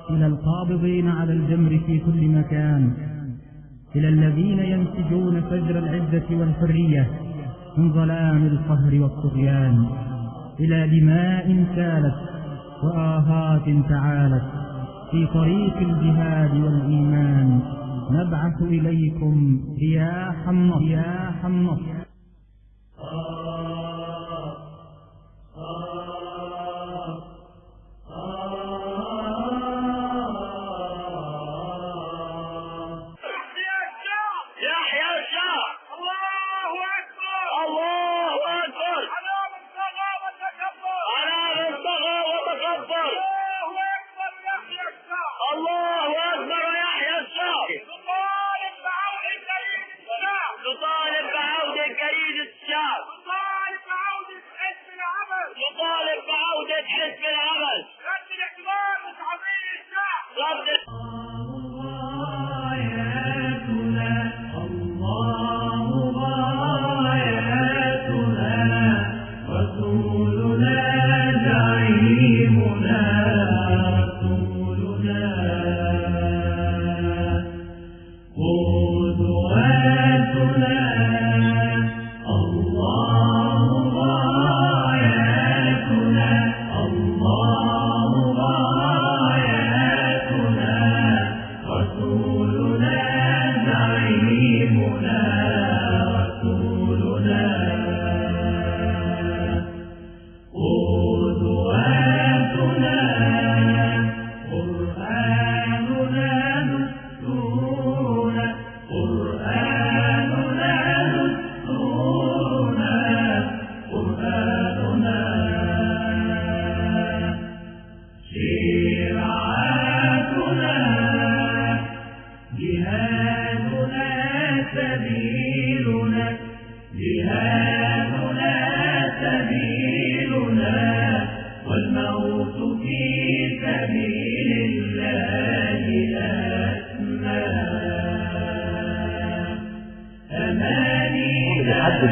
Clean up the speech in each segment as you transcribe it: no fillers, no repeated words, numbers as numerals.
إلى القابضين على الجمر في كل مكان، إلى الذين ينسجون فجر العزة والحرية من ظلام القهر والطغيان، إلى دماء سالت وآهات تعالت في طريق الجهاد والإيمان، نبعث إليكم رياح النصر. نطالب بعودة حزب العمل، رد الاعتبار وتعظيم الشعب،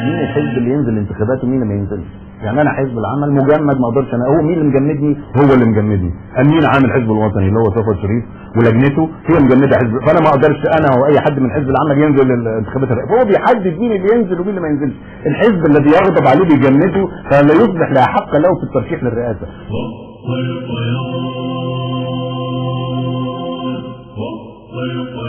مين الحزب اللي ينزل الانتخابات ومين اللي ما ينزلش؟ يعني انا حزب العمل مجمد، ما اقدرش انا، هو مين اللي مجمدني؟ هو اللي مجمدني. امين عام الحزب الوطني اللي هو صفوت شريف ولجنته هي مجمده حزب، فانا ما اقدرش انا او اي حد من حزب العمل ينزل الانتخابات الرئاسيه، فهو بيحدد مين اللي ينزل ومين اللي ما ينزلش. الحزب الذي يغضب عليه بيجمده فلا يصبح لا حق له في الترشيح للرئاسه. والقيود